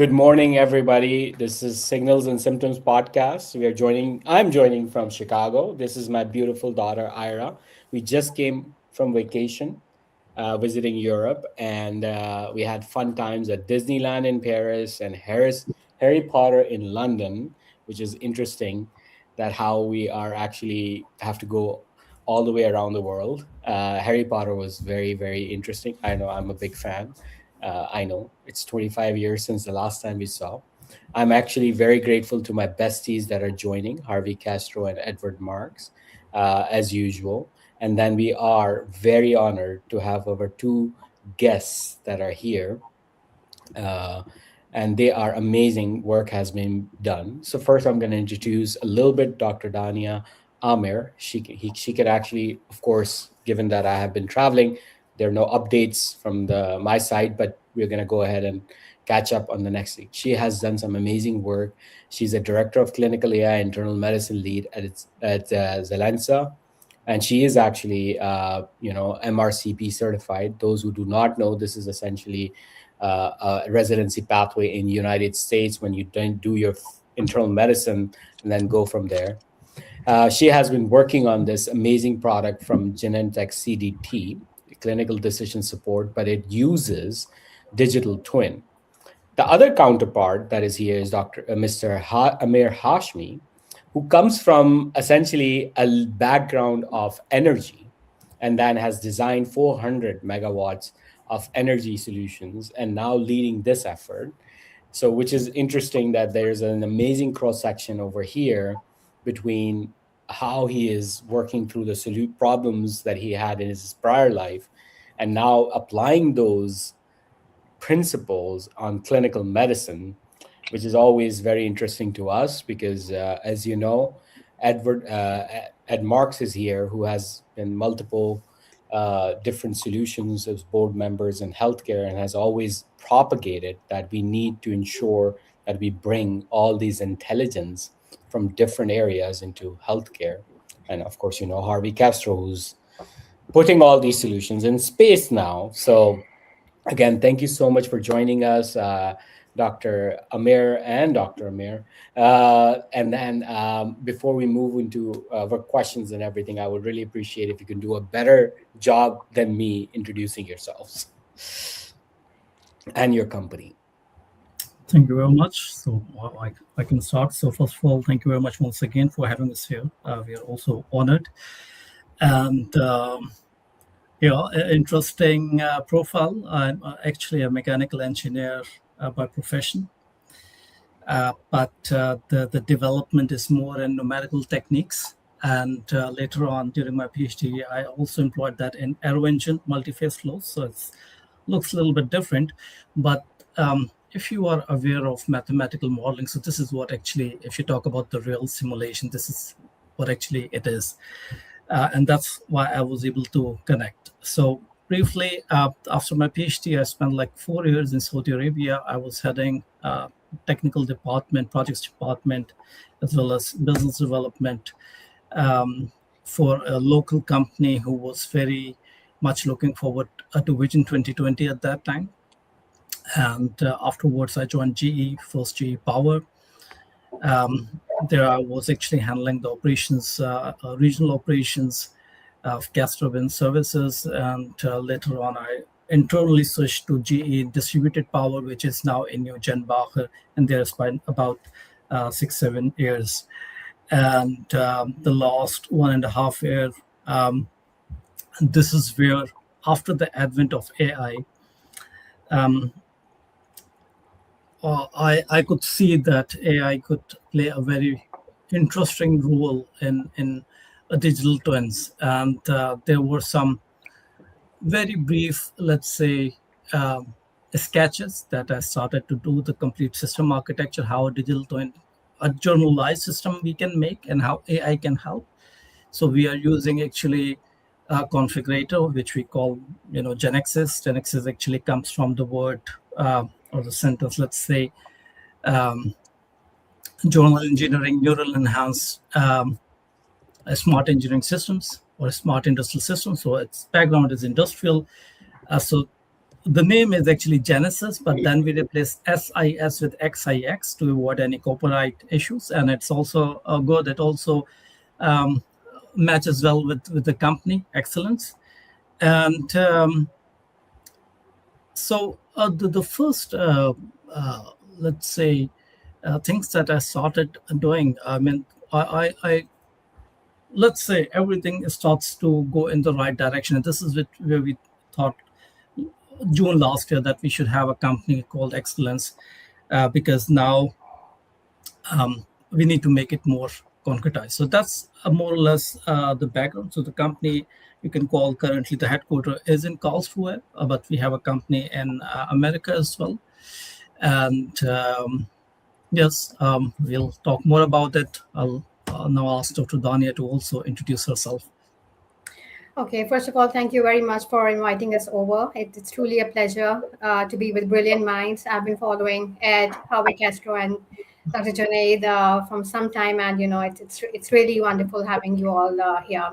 Good morning, everybody. This is Signals and Symptoms podcast. I'm joining from Chicago. This is my beautiful daughter, Ira. We just came from vacation, visiting Europe, and we had fun times at Disneyland in Paris and Harry Potter in London, which is interesting that how we are actually have to go all the way around the world. Harry Potter was very, very interesting. I know I'm a big fan. I know it's 25 years since the last time we saw. I'm actually very grateful to my besties that are joining, Harvey Castro and Edward Marks, as usual. And then we are very honored to have our two guests that are here. Uh, and they are amazing. Work has been done. So first, I'm going to introduce a little bit Dr. Dania Amir. She could actually, of course, given that I have been traveling, there are no updates from the my side, but we're going to go ahead and catch up on the next week. She has done some amazing work. She's a director of clinical AI internal medicine lead at Zelensa, and she is actually MRCP certified. Those who do not know, this is essentially a residency pathway in the United States when you don't do your internal medicine and then go from there. She has been working on this amazing product from Genentech CDT, clinical decision support, but it uses digital twin. The other counterpart that is here is Mr. Amir Hashmi, who comes from essentially a background of energy and then has designed 400 megawatts of energy solutions and now leading this effort. So, which is interesting that there's an amazing cross section over here between how he is working through the problems that he had in his prior life and now applying those principles on clinical medicine, which is always very interesting to us because, as you know, Ed Marks is here, who has been multiple different solutions as board members in healthcare and has always propagated that we need to ensure that we bring all these intelligence from different areas into healthcare. And of course, you know, Harvey Castro, who's putting all these solutions in space now. So again, thank you so much for joining us, Dr. Amir and Dr. Amir. And then before we move into our questions and everything, I would really appreciate if you can do a better job than me introducing yourselves and your company. Thank you very much. So I can start. So first of all, thank you very much once again for having us here. We are also honored. And interesting profile. I'm actually a mechanical engineer by profession, but the development is more in numerical techniques. And later on, during my PhD, I also employed that in aero engine multi-phase flows. So it looks a little bit different, but if you are aware of mathematical modeling, so this is what actually, if you talk about the real simulation, this is what actually it is. And that's why I was able to connect. So briefly, after my PhD, I spent like 4 years in Saudi Arabia. I was heading technical department, projects department, as well as business development for a local company who was very much looking forward to Vision 2020 at that time. And afterwards, I joined GE, first GE Power. There I was actually handling the operations, regional operations of gas turbine services. And later on, I internally switched to GE Distributed Power, which is now in New Genbacher, and there spent about 6-7 years. And the last 1.5 years, this is where, after the advent of AI, I could see that AI could play a very interesting role in digital twins. And there were some very brief, let's say, sketches that I started to do the complete system architecture, how a digital twin, a journalized system we can make, and how AI can help. So we are using actually a configurator, which we call, GenXS. GenXS actually comes from the word or the sentence, let's say, journal engineering, neural enhanced smart engineering systems or smart industrial systems. So its background is industrial. So the name is actually Genesis, but then we replace SIS with XIX to avoid any copyright issues. And it's also good. It also um, matches well with the company excellence. And the first, let's say, things that I started doing, I mean, I let's say everything starts to go in the right direction. And this is where we thought June last year that we should have a company called Excellence, because now we need to make it more concretized. So that's more or less the background. So the company you can call currently the headquarter is in Karlsruhe, but we have a company in America as well. And yes, we'll talk more about it. I'll now ask Dr. Dania to also introduce herself. Okay, first of all, thank you very much for inviting us over. It's truly a pleasure to be with brilliant minds. I've been following Ed, Howard Castro, and Dr. Junaid from some time, and it's really wonderful having you all here.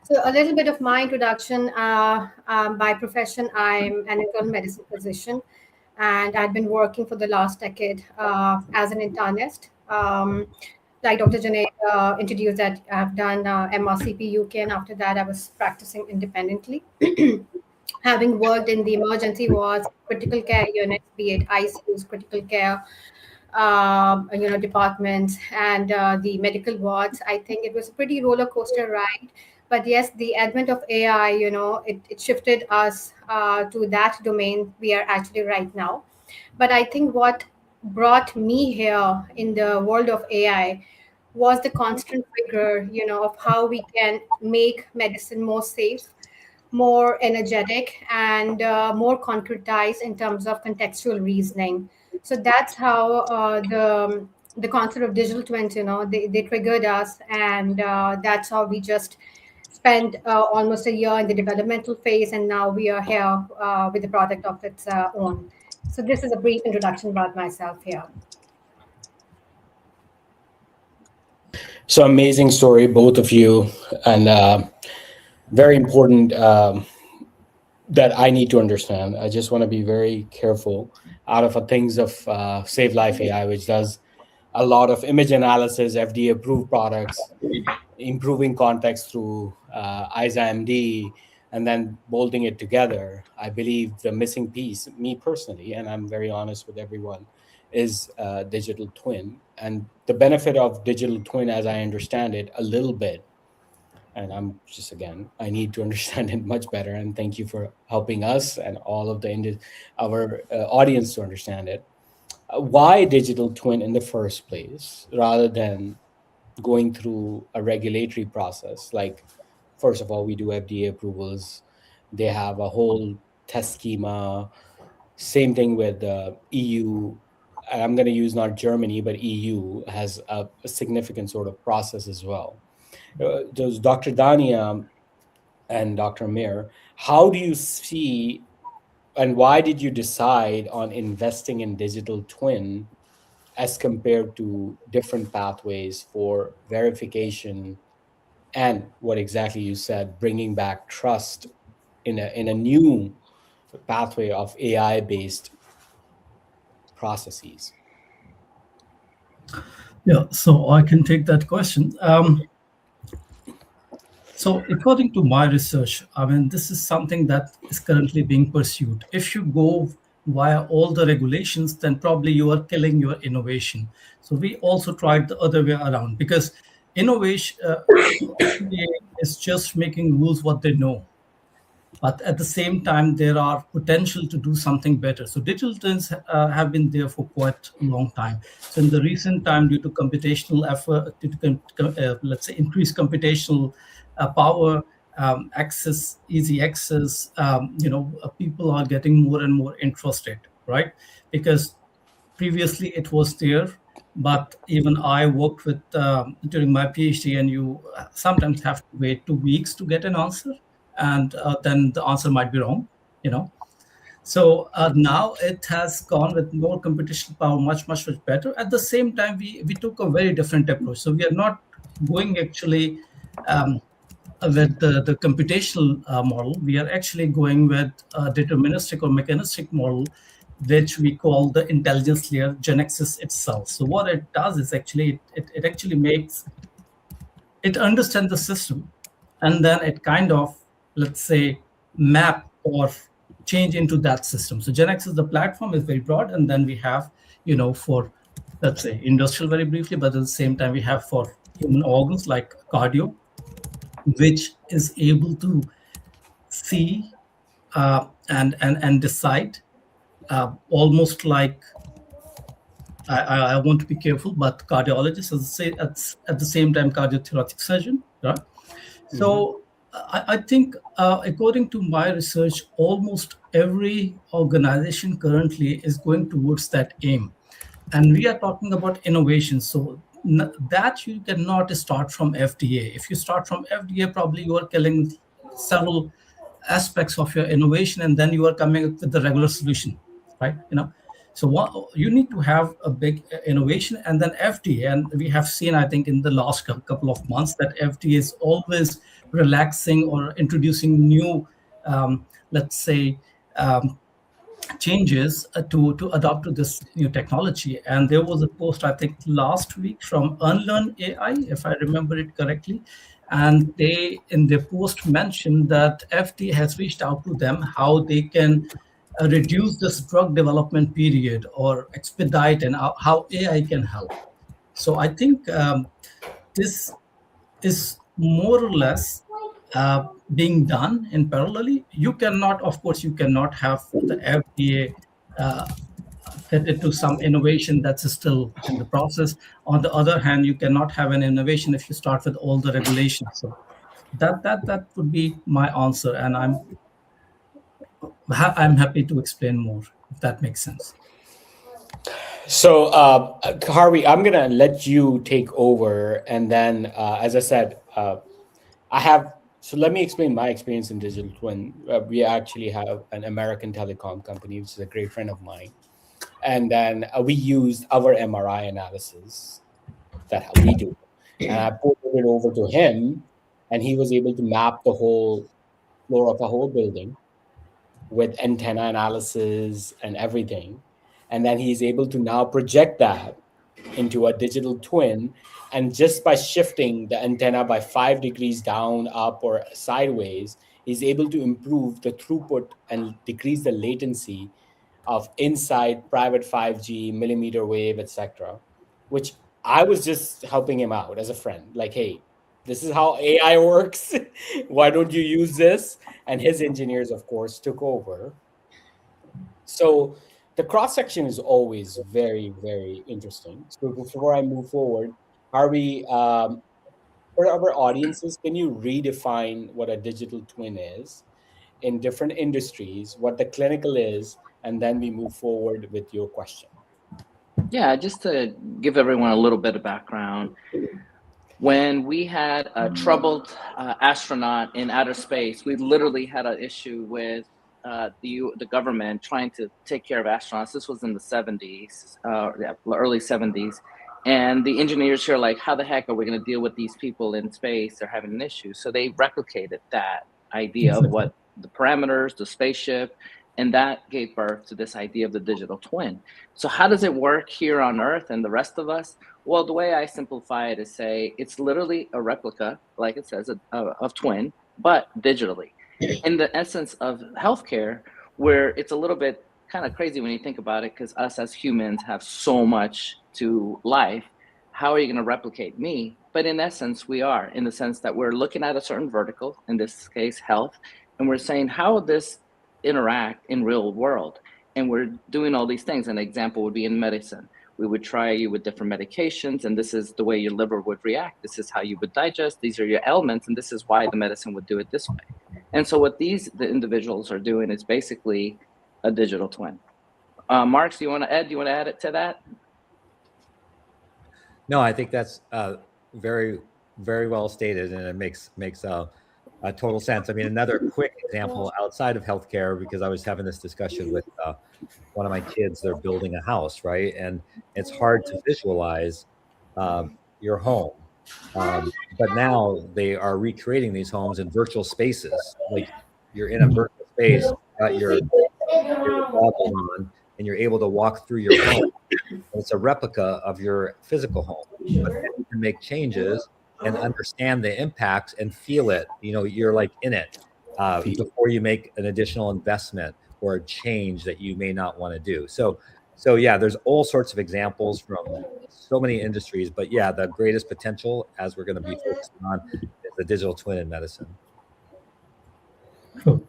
So, a little bit of my introduction. By profession, I'm an internal medicine physician, and I've been working for the last decade as an internist. Like Dr. Junaid introduced that I've done MRCP UK, and after that, I was practicing independently. Having worked in the emergency wards, critical care units, be it ICUs, critical care, departments, and the medical wards, I think it was a pretty roller coaster ride. But yes, the advent of AI, it shifted us to that domain we are actually right now. But I think what brought me here in the world of AI was the constant rigor, of how we can make medicine more safe, more energetic, and more concretized in terms of contextual reasoning. So that's how the concept of digital twins, they triggered us, and that's how we just spent almost a year in the developmental phase, and now we are here with the product of its own. So this is a brief introduction about myself here. So amazing story, both of you, and very important that I need to understand. I just want to be very careful out of things of Save Life AI, which does a lot of image analysis, FDA approved products, improving context through ISA-MD, and then bolting it together. I believe the missing piece, me personally, and I'm very honest with everyone, is digital twin. And the benefit of digital twin, as I understand it, a little bit, and I'm just, again, I need to understand it much better. And thank you for helping us and all of our audience to understand it. Why digital twin in the first place, rather than going through a regulatory process? Like, first of all, we do FDA approvals. They have a whole test schema. Same thing with the EU. I'm going to use not Germany, but EU has a significant sort of process as well. Does Dr. Dania and Dr. Mir, how do you see and why did you decide on investing in digital twin as compared to different pathways for verification and what exactly you said, bringing back trust in a new pathway of AI based processes? Yeah, so I can take that question. So, according to my research, I mean, this is something that is currently being pursued. If you go via all the regulations, then probably you are killing your innovation. So, we also tried the other way around, because innovation is just making rules what they know. But at the same time, there are potential to do something better. So digital twins have been there for quite a long time. So in the recent time, due to computational effort, due to let's say increased computational power, access, easy access, people are getting more and more interested, right? Because previously it was there, but even I worked with during my PhD, and you sometimes have to wait 2 weeks to get an answer, and then the answer might be wrong, you know. So now it has gone with more computational power, much better. At the same time, we took a very different approach. So we are not going actually with the computational model, we are actually going with a deterministic or mechanistic model, which we call the intelligence layer Genexus itself. So what it does is actually it actually makes it understands the system, and then it kind of, let's say, map or change into that system. So Genexus, the platform is very broad, and then we have, for, let's say, industrial very briefly, but at the same time we have for human organs like cardio, which is able to see and decide, almost like, I want to be careful, but cardiologist is say at the same time cardiothoracic surgeon, right? Hmm. So I think, according to my research, almost every organization currently is going towards that aim, and we are talking about innovation. So that you cannot start from FDA. If you start from FDA, probably you are killing several aspects of your innovation, and then you are coming up with the regular solution, right? So what you need to have a big innovation, and then FDA. And we have seen, I think, in the last couple of months that FDA is always relaxing or introducing new, let's say, um, changes to adopt to this new technology. And there was a post, I think, last week from Unlearn AI, if I remember it correctly, and they in their post mentioned that FDA has reached out to them how they can reduce this drug development period or expedite, and how AI can help. So I think, this is more or less being done in parallelly. You cannot, of course, you cannot have the FDA uh, fit it to some innovation that's still in the process. On the other hand, you cannot have an innovation if you start with all the regulations. So that would be my answer, and I'm happy to explain more if that makes sense. So, Harvey, I'm gonna let you take over, and then, as I said, I have. So let me explain my experience in digital twin. We actually have an American telecom company, which is a great friend of mine, and then we used our MRI analysis that we do, and I ported it over to him, and he was able to map the whole floor of the whole building with antenna analysis and everything. And then he's able to now project that into a digital twin. And just by shifting the antenna by 5 degrees down, up, or sideways, he's able to improve the throughput and decrease the latency of inside private 5G, millimeter wave, etc. Which I was just helping him out as a friend. Like, hey, this is how AI works. Why don't you use this? And his engineers, of course, took over. So the cross section is always very, very interesting. So before I move forward, Harvey, for our audiences, can you redefine what a digital twin is in different industries, what the clinical is, and then we move forward with your question? Yeah, just to give everyone a little bit of background, when we had a troubled astronaut in outer space, we literally had an issue with the government trying to take care of astronauts. This was in the 70s, yeah, early 70s. And the engineers here are like, how the heck are we going to deal with these people in space? They're having an issue. So they replicated that idea of Exactly. what the parameters, the spaceship, and that gave birth to this idea of the digital twin. So how does it work here on Earth and the rest of us? Well, the way I simplify it is say it's literally a replica, like it says, of twin, but digitally. In the essence of healthcare, where it's a little bit kind of crazy when you think about it, because us as humans have so much to life. How are you going to replicate me? But in essence, we are, in the sense that we're looking at a certain vertical, in this case, health, and we're saying how would this interact in real world? And we're doing all these things. An example would be in medicine. We would try you with different medications, and this is the way your liver would react. This is how you would digest. These are your ailments, and this is why the medicine would do it this way. And so what the individuals are doing is basically a digital twin. Mark, do you want to add? Do you want to add it to that? No, I think that's very, very well stated, and it makes a total sense. I mean, another quick example outside of healthcare, because I was having this discussion with one of my kids. They're building a house, right? And it's hard to visualize your home. But now they are recreating these homes in virtual spaces. Like you're in a virtual space, got your goggle on, and you're able to walk through your home. It's a replica of your physical home, but then you can make changes and understand the impacts and feel it. You're like in it before you make an additional investment or a change that you may not want to do. So yeah, there's all sorts of examples from so many industries, but yeah, the greatest potential, as we're going to be focusing on, is the digital twin in medicine. True.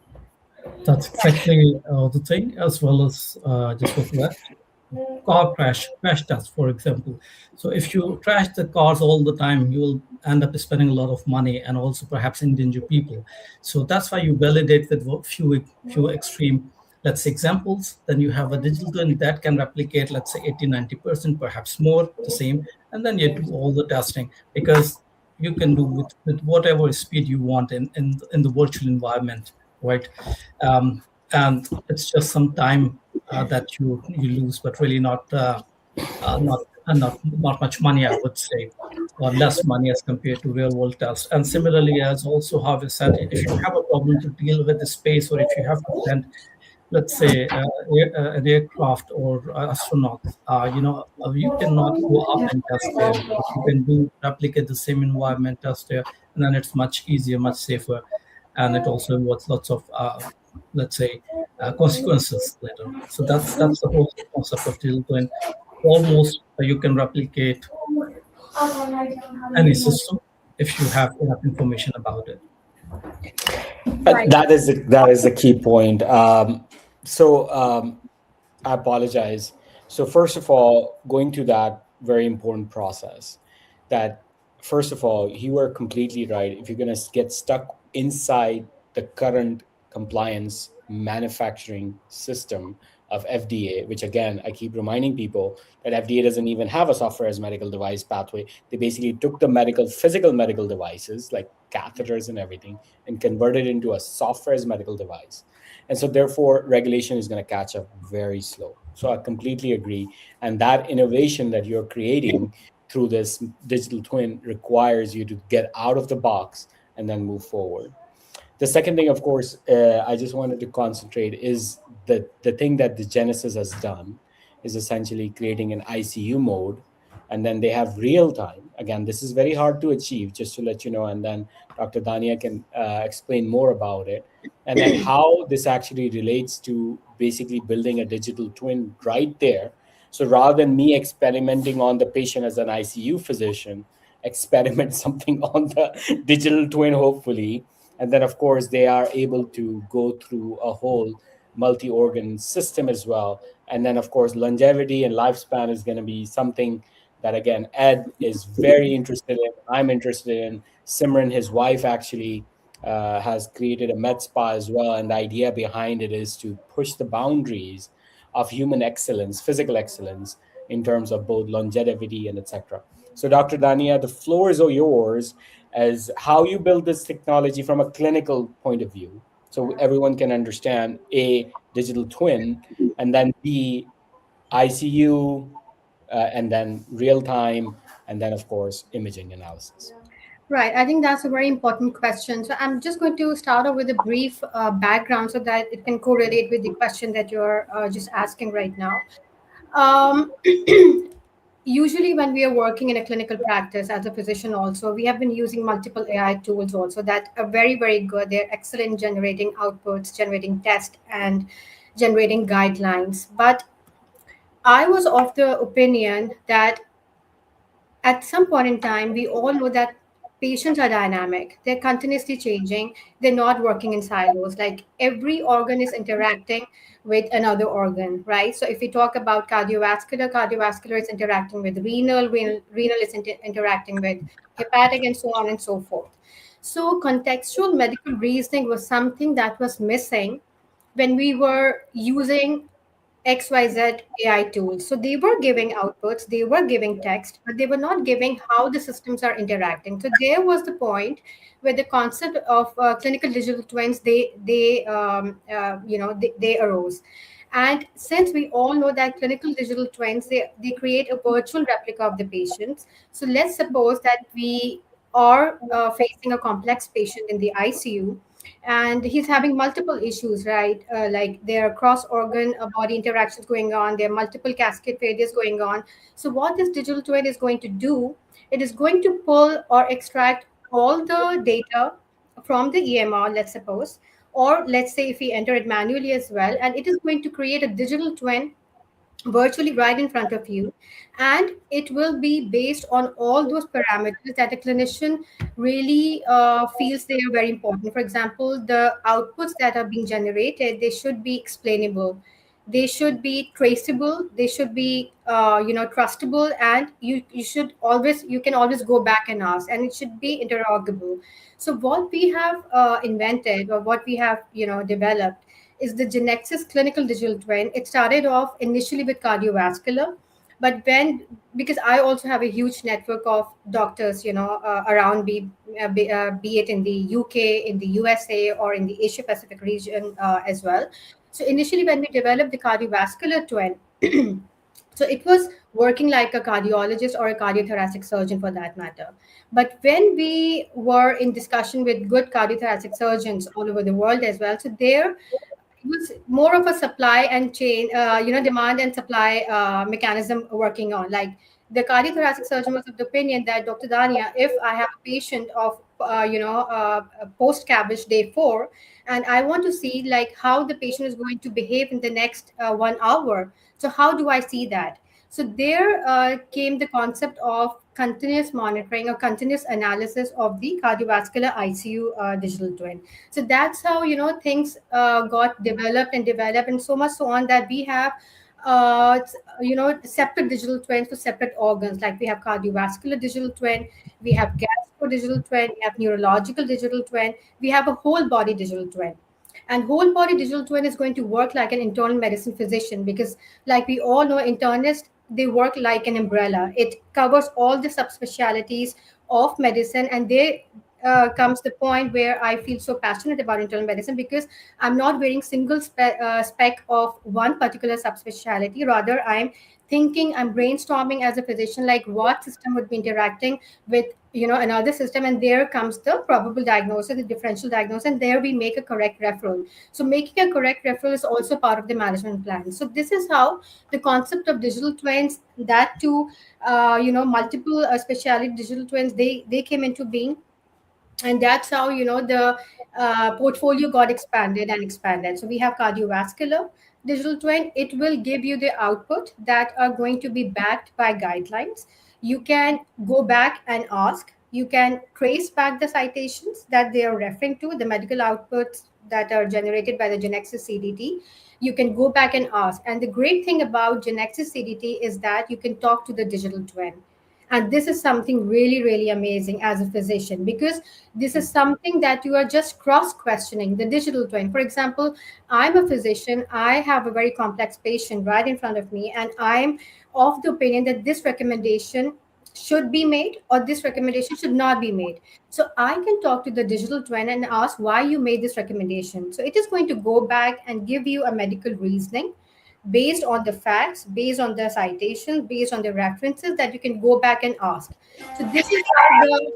That's exactly the thing, as well as just with that car crash test, for example. So if you trash the cars all the time, you will end up spending a lot of money and also perhaps endanger people. So that's why you validate with few extreme, let's say, examples. Then you have a digital twin that can replicate, let's say, 80-90%, perhaps more, the same. And then you do all the testing, because you can do with whatever speed you want in the virtual environment, right? um, and it's just some time that you lose, but really not much money, I would say, or less money as compared to real world tests. And similarly, as also how we said, if you have a problem to deal with the space, or if you have to send, let's say, an aircraft or astronaut, you cannot go up and test there, but you can do replicate the same environment test there, and then it's much easier, much safer, and it also involves lots of, let's say, consequences later. So that's the whole concept of digital twin. Almost you can replicate any system if you have enough information about it. Right. That is a key point. So I apologize. So first of all, going to that very important process, that first of all, you are completely right. If you're going to get stuck inside the current compliance manufacturing system of FDA, which again, I keep reminding people that FDA doesn't even have a software as medical device pathway. They basically took the physical medical devices like catheters and everything and converted it into a software as medical device. And so therefore regulation is going to catch up very slow. So I completely agree. And that innovation that you're creating through this digital twin requires you to get out of the box and then move forward. The second thing, of course, I just wanted to concentrate is the thing that the Genesis has done is essentially creating an ICU mode, and then they have real time. Again, this is very hard to achieve, just to let you know, and then Dr. Dania can explain more about it, and then how this actually relates to basically building a digital twin right there. So rather than me experimenting on the patient as an ICU physician, experiment something on the digital twin, hopefully, and then of course they are able to go through a whole multi-organ system as well. And then of course longevity and lifespan is going to be something that again Ed is very interested in, I'm interested in. Simran, his wife, actually has created a med spa as well, and the idea behind it is to push the boundaries of human excellence, physical excellence, in terms of both longevity and etc. So Dr. Dania, the floor is all yours as how you build this technology from a clinical point of view, so everyone can understand a digital twin, and then b ICU, and then real time, and then of course imaging analysis. Right. I think that's a very important question. So I'm just going to start off with a brief background so that it can correlate with the question that you're just asking right now. Um, Usually, when we are working in a clinical practice as a physician, also, we have been using multiple AI tools also that are very, very good. They're excellent in generating outputs, generating tests, and generating guidelines. But I was of the opinion that at some point in time, we all know that patients are dynamic. They're continuously changing. They're not working in silos. Like every organ is interacting with another organ, right? So if we talk about cardiovascular is interacting with renal is interacting with hepatic, and so on and so forth. So contextual medical reasoning was something that was missing when we were using XYZ AI tools. So they were giving outputs, they were giving text, but they were not giving how the systems are interacting. So there was the point where the concept of clinical digital twins they arose, And since we all know that clinical digital twins, they create a virtual replica of the patients. So let's suppose that we are facing a complex patient in the ICU, and he's having multiple issues, right? Like there are cross organ body interactions going on, there are multiple cascade failures going on. So what this digital twin is going to do, it is going to pull or extract all the data from the EMR, let's suppose, or let's say if we enter it manually as well, and it is going to create a digital twin virtually right in front of you, and it will be based on all those parameters that a clinician really feels they are very important. For example, the outputs that are being generated, they should be explainable, they should be traceable, they should be trustable, and you should always, you can always go back and ask, and it should be interrogable. So what we have invented, or what we have developed, is the Genexus clinical digital twin. It started off initially with cardiovascular, but when, because I also have a huge network of doctors, around be it in the UK, in the USA, or in the Asia Pacific region as well. So initially, when we developed the cardiovascular twin, so it was working like a cardiologist or a cardiothoracic surgeon for that matter. But when we were in discussion with good cardiothoracic surgeons all over the world as well, so there it was more of a supply and chain, demand and supply mechanism working on. Like the cardiothoracic surgeon was of the opinion that, Dr. Dania, if I have a patient of, post cabbage day 4, and I want to see like how the patient is going to behave in the next 1 hour. So how do I see that? So there came the concept of continuous monitoring or continuous analysis of the cardiovascular ICU digital twin. So that's how things got developed and developed, and so much so on that we have separate digital twins for separate organs. Like we have cardiovascular digital twin, we have gastro digital twin, we have neurological digital twin, we have a whole body digital twin. And whole body digital twin is going to work like an internal medicine physician, because like we all know, internists, they work like an umbrella. It covers all the subspecialties of medicine, and they comes the point where I feel so passionate about internal medicine, because I'm not wearing single spec of one particular subspecialty. Rather, I'm thinking, I'm brainstorming as a physician, like what system would be interacting with another system, and there comes the probable diagnosis, the differential diagnosis, and there we make a correct referral. So making a correct referral is also part of the management plan. So this is how the concept of digital twins, that too, multiple specialty digital twins, they came into being. And that's how the portfolio got expanded and expanded. So we have cardiovascular digital twin. It will give you the output that are going to be backed by guidelines. You can go back and ask, you can trace back the citations that they are referring to, the medical outputs that are generated by the Genexus CDT. You can go back and ask, and the great thing about Genexus CDT is that you can talk to the digital twin. And this is something really, really amazing as a physician, because this is something that you are just cross questioning the digital twin. For example, I'm a physician, I have a very complex patient right in front of me, and I'm of the opinion that this recommendation should be made or this recommendation should not be made. So I can talk to the digital twin and ask why you made this recommendation. So it is going to go back and give you a medical reasoning based on the facts, based on the citations, based on the references that you can go back and ask. So this is how the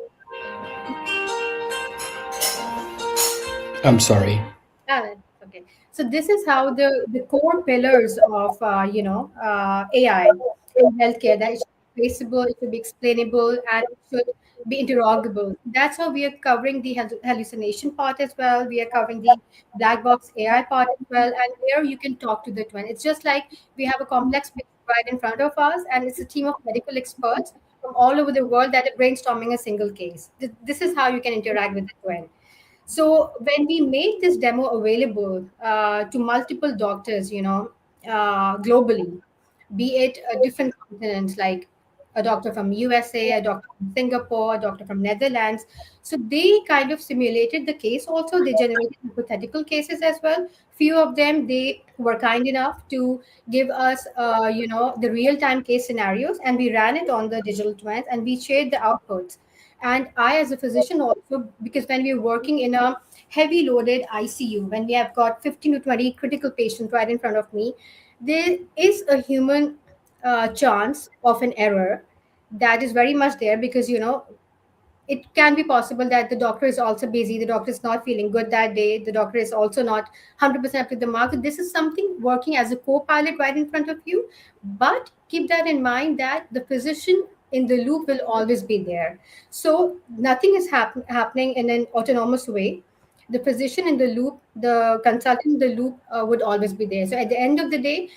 I'm sorry. okay. So this is how the core pillars of AI in healthcare, that it should be traceable, it should be explainable, and it should be interrogable. That's how we are covering the hallucination part as well. We are covering the black box AI part as well, and there you can talk to the twin. It's just like we have a complex picture right in front of us, and it's a team of medical experts from all over the world that are brainstorming a single case. This is how you can interact with the twin. So when we made this demo available to multiple doctors, globally, be it different continents, like a doctor from USA, a doctor from Singapore, a doctor from Netherlands. So they kind of simulated the case. Also, they generated hypothetical cases as well. Few of them, they were kind enough to give us, the real time case scenarios, and we ran it on the digital twins, and we shared the outputs. And I, as a physician, also, because when we're working in a heavy loaded ICU, when we have got 15 to 20 critical patients right in front of me, there is a human chance of an error that is very much there, because it can be possible that the doctor is also busy, the doctor is not feeling good that day, the doctor is also not 100% up to the mark. This is something working as a co-pilot right in front of you. But keep that in mind, that the physician in the loop will always be there. So nothing is happening in an autonomous way. The physician in the loop, the consultant in the loop, would always be there. So at the end of the day,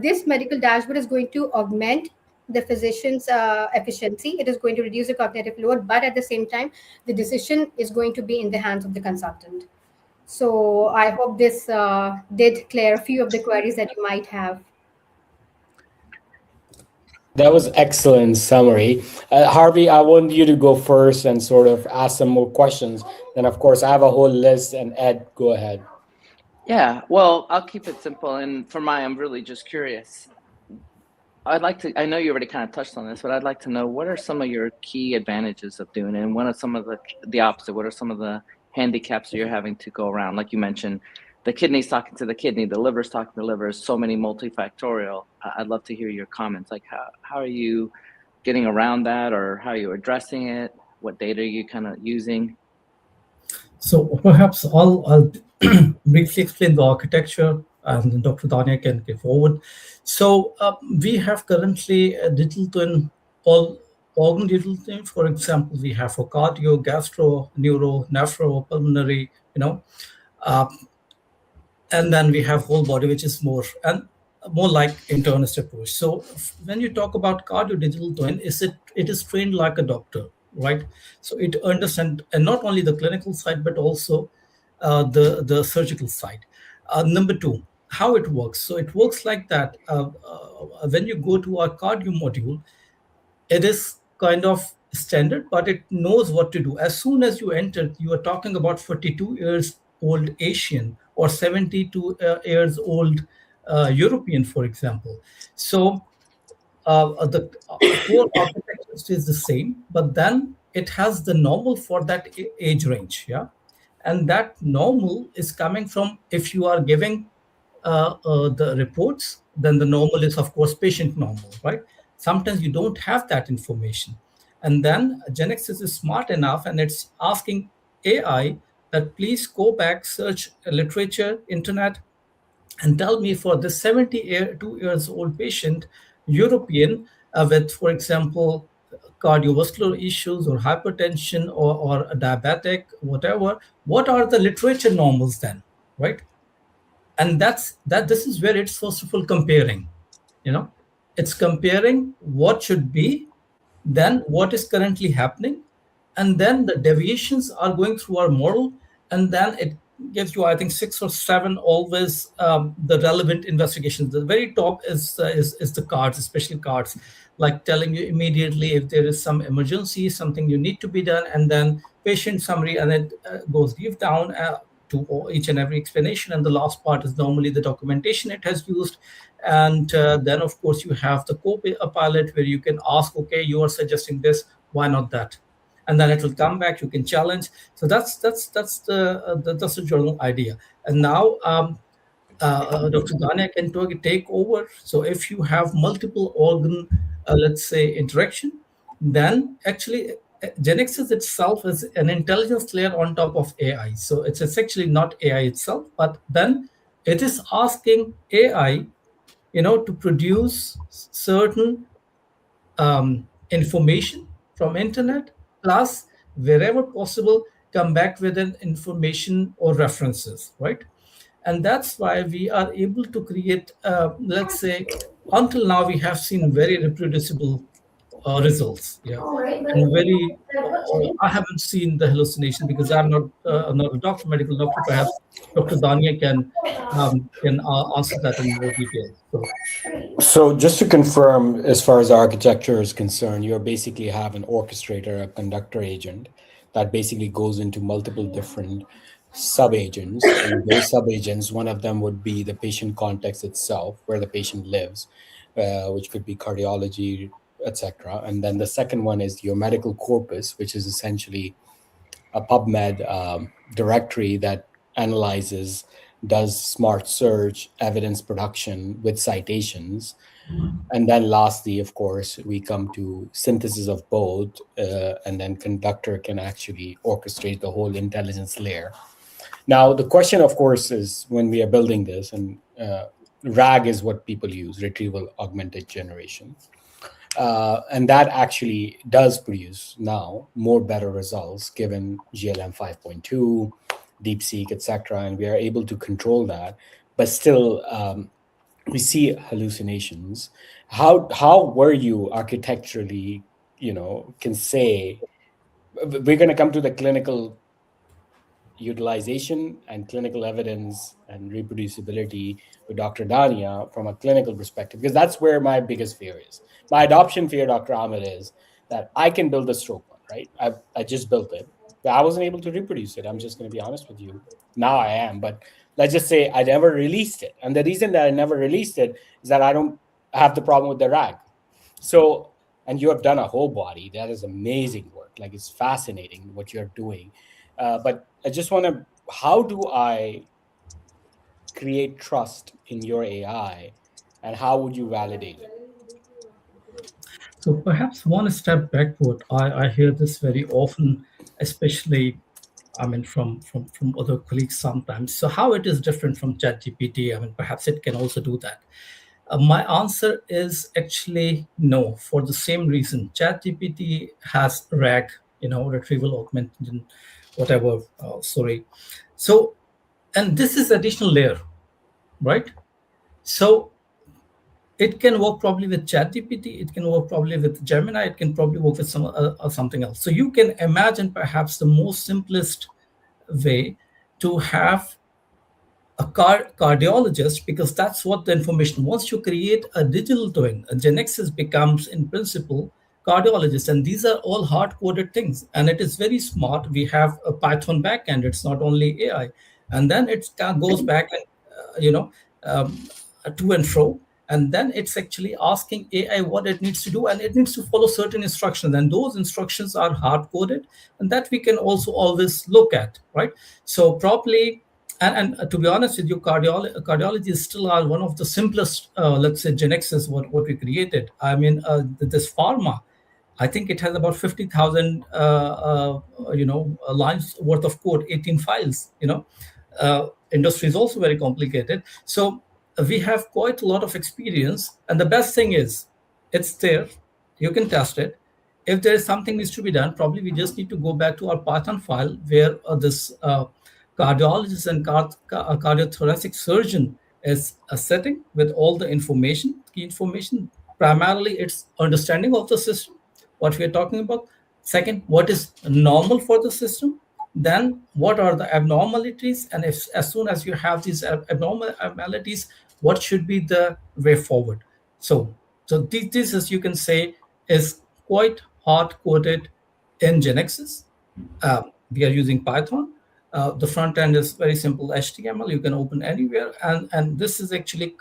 this medical dashboard is going to augment the physician's efficiency. It is going to reduce the cognitive load, but at the same time, the decision is going to be in the hands of the consultant. So I hope this did clear a few of the queries that you might have. That was excellent summary. Harvey, I want you to go first and sort of ask some more questions. Then, of course, I have a whole list, and Ed, go ahead. Yeah, well, I'll keep it simple. And for my, I'm really just curious. I'd like to, I know you already kind of touched on this, but I'd like to know, what are some of your key advantages of doing it? And what are some of the opposite? What are some of the handicaps that you're having to go around? Like you mentioned, the kidney's talking to the kidney, the liver's talking to the liver, so many multifactorial. I'd love to hear your comments. Like how are you getting around that, or how are you addressing it? What data are you kind of using? So perhaps I'll briefly explain the architecture, and then Dr. Dania can get forward. So we have currently a digital twin, all organ digital twin. For example, we have for cardio, gastro, neuro, nephro, pulmonary, uh, and then we have whole body, which is more like internist approach. So when you talk about cardio digital twin, it is trained like a doctor, right? So it understands, and not only the clinical side but also the surgical side. Number two, how it works. So it works like that. When you go to our cardio module, it is kind of standard, but it knows what to do. As soon as you enter, you are talking about 42 years old Asian or 72 years old European, for example. So the core architecture stays the same, but then it has the normal for that age range. Yeah. And that normal is coming from, if you are giving the reports, then the normal is, of course, patient normal, right? Sometimes you don't have that information. And then Genexus is smart enough and it's asking AI that please go back, search literature, internet, and tell me for the 72 years old patient, European, with, for example, cardiovascular issues or hypertension or a diabetic, whatever, what are the literature normals then, right? And this is where it's first of all comparing, you know, it's comparing what should be, then what is currently happening, and then the deviations are going through our model, and then it gives you, I think, six or seven always the relevant investigations. The very top is the cards, especially cards, like telling you immediately if there is some emergency, something you need to be done, and then patient summary, and it goes deep down to each and every explanation. And the last part is normally the documentation it has used. And then, of course, you have the co-pilot where you can ask, okay, you are suggesting this, why not that? And then it will come back. You can challenge. So that's the general idea. And now Dr. Dania can take over. So if you have multiple organ, let's say, interaction, then actually Genexus itself is an intelligence layer on top of AI. So it's actually not AI itself, but then it is asking AI, to produce certain information from internet, plus wherever possible come back with an information or references, right? And that's why we are able to create, let's say, until now we have seen very reproducible results. Yeah. And very I haven't seen the hallucination because I'm not a doctor, medical doctor. Perhaps Dr. Dania can answer that in more detail. So So, just to confirm, as far as architecture is concerned, you basically have an orchestrator, a conductor agent that basically goes into multiple different sub agents. And those sub agents, one of them would be the patient context itself, where the patient lives, which could be cardiology, etc. And then the second one is your medical corpus, which is essentially a PubMed directory that analyzes, does smart search, evidence production with citations. And then lastly, of course, we come to synthesis of both, and then conductor can actually orchestrate the whole intelligence layer. Now, the question, of course, is when we are building this, and RAG is what people use, retrieval augmented generation. And that actually does produce now more better results given GLM 5.2, DeepSeek, etc. And we are able to control that. But still, we see hallucinations. How were you architecturally, can say, we're going to come to the clinical utilization and clinical evidence and reproducibility with Dr. Dania from a clinical perspective, because that's where my biggest fear is. My adoption fear, Dr. Ahmed, is that I can build a stroke one, right? I just built it, but I wasn't able to reproduce it. I'm just going to be honest with you. Now I am, but let's just say I never released it. And the reason that I never released it is that I don't have the problem with the rag. So, and you have done a whole body. That is amazing work. Like, it's fascinating what you're doing. But I just want to, how do I create trust in your AI, and how would you validate it? So perhaps one step backward. I hear this very often, especially, I mean, from other colleagues sometimes. So how it is different from ChatGPT? I mean, perhaps it can also do that. My answer is actually no, for the same reason. ChatGPT has RAG, retrieval augmented, whatever. Sorry. So, and this is additional layer, right? So it can work probably with ChatGPT. It can work probably with Gemini. It can probably work with something else. So you can imagine perhaps the most simplest way to have a cardiologist, because that's what the information. Once you create a digital twin, a Genexus becomes in principle cardiologist, and these are all hard-coded things, and it is very smart. We have a Python backend. It's not only AI, and then it goes back and um, to and fro, and then it's actually asking AI what it needs to do, and it needs to follow certain instructions, and those instructions are hard-coded, and that we can also always look at, right? So probably, and to be honest with you, cardiology still are one of the simplest, let's say, Genexus, what we created. I mean, this pharma, I think it has about 50,000, lines worth of code, 18 files. Industry is also very complicated. So we have quite a lot of experience, and the best thing is, it's there. You can test it. If there is something needs to be done, probably we just need to go back to our Python file where this cardiologist and cardiothoracic surgeon is a setting with all the information, key information. Primarily, it's understanding of the system, what we are talking about. Second, what is normal for the system. Then, what are the abnormalities? And if as soon as you have these abnormalities, what should be the way forward? So this, as you can say, is quite hard coded in Genexus. We are using Python. The front end is very simple HTML. You can open anywhere, and this is actually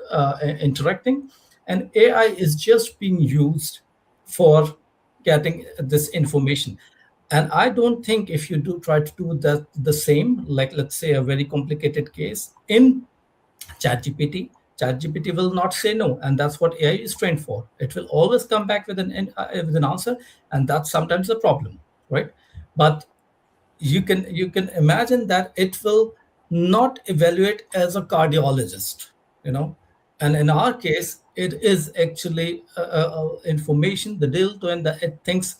interacting. And AI is just being used for getting this information. And I don't think if you do try to do that the same, like let's say a very complicated case in ChatGPT, ChatGPT will not say no, and that's what AI is trained for. It will always come back with an answer, and that's sometimes a problem, right? But you can imagine that it will not evaluate as a cardiologist, and in our case, it is actually information, the delta, and that it thinks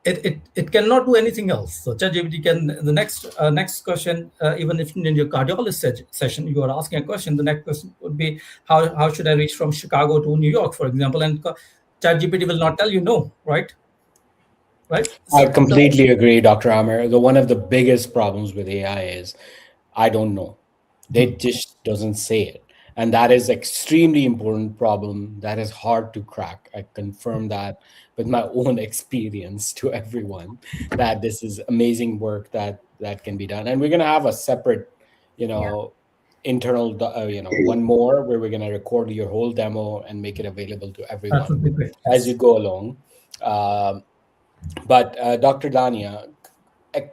it cannot do anything else. So ChatGPT can, the next question, even if in your cardiologist session you are asking a question, the next question would be how should I reach from Chicago to New York, for example, and ChatGPT will not tell you no, right? Right. I So completely agree, Dr. Amir. One of the biggest problems with AI is I don't know. They just doesn't say it. And that is extremely important problem that is hard to crack. I confirm that with my own experience to everyone, that this is amazing work that can be done. And we're going to have a separate, you Yeah. know, internal, one more where we're going to record your whole demo and make it available to That everyone would be great. as you Yes. go along. Um, but Dr. Dania, I,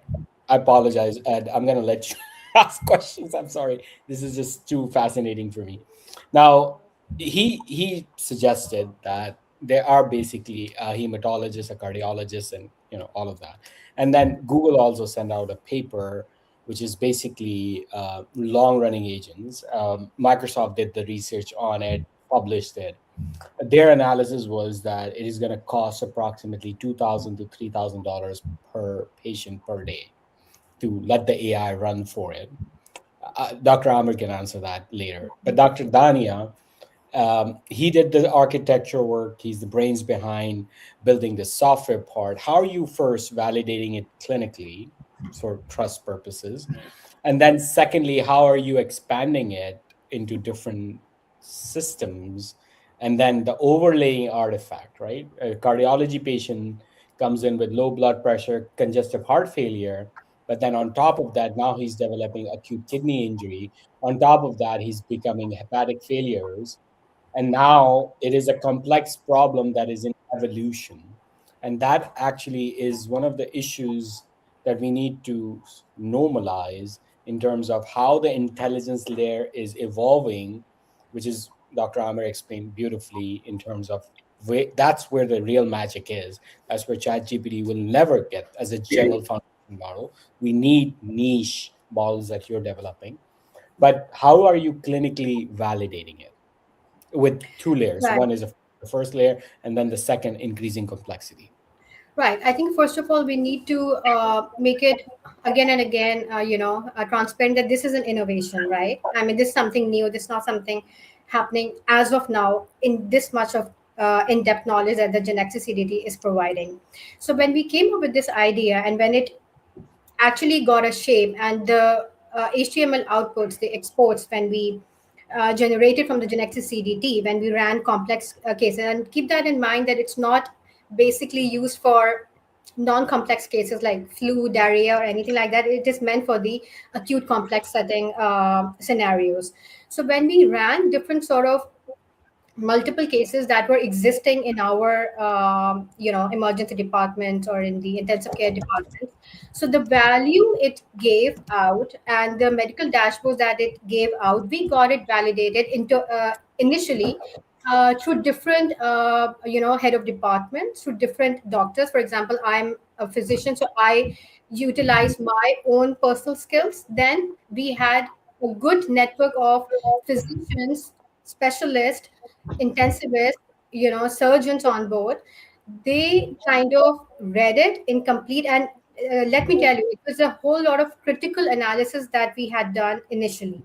I apologize, Ed. I'm going to let you ask questions. I'm sorry. This is just too fascinating for me. Now, he suggested that there are basically a hematologist, a cardiologist, and all of that. And then Google also sent out a paper, which is basically long running agents. Microsoft did the research on it, published it. Their analysis was that it is going to cost approximately $2,000 to $3,000 per patient per day to let the AI run for it. Dr. Amr can answer that later. But Dr. Dania, he did the architecture work. He's the brains behind building the software part. How are you first validating it clinically for trust purposes? And then, secondly, how are you expanding it into different systems? And then the overlaying artifact, right? A cardiology patient comes in with low blood pressure, congestive heart failure. But then on top of that, now he's developing acute kidney injury. On top of that, he's becoming hepatic failures, and now it is a complex problem that is in evolution. And that actually is one of the issues that we need to normalize in terms of how the intelligence layer is evolving, which is Dr. Amir explained beautifully in terms of that's where the real magic is. That's where ChatGPT will never get as a general foundation model. We need niche models that you're developing. But how are you clinically validating it? With two layers. Right. One is the first layer, and then the second, increasing complexity. Right. I think first of all, we need to make it again and again, transparent that this is an innovation, right? I mean, this is something new. This is not something happening as of now in this much of in-depth knowledge that the Genexus CDT is providing. So when we came up with this idea and when it actually got a shape, and the HTML outputs, the exports, when we generated from the Genexus CDT, when we ran complex cases, and keep that in mind that it's not basically used for non-complex cases like flu, diarrhea, or anything like that. It is meant for the acute complex setting scenarios. So when we ran different sort of multiple cases that were existing in our emergency departments or in the intensive care departments, so the value it gave out and the medical dashboards that it gave out, we got it validated into initially through different head of departments, through different doctors. For example, I'm a physician, so I utilize my own personal skills. Then we had a good network of physicians, specialists, intensivists, surgeons on board. They kind of read it incomplete, and let me tell you, it was a whole lot of critical analysis that we had done initially.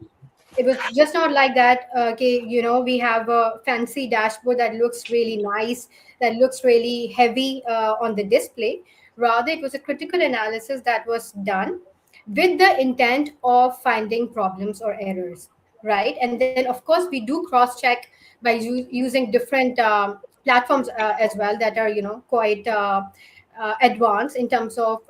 It was just not like that. Okay, we have a fancy dashboard that looks really nice, that looks really heavy on the display. Rather, it was a critical analysis that was done with the intent of finding problems or errors, right? And then, of course, we do cross check by using different platforms as well that are quite advanced in terms of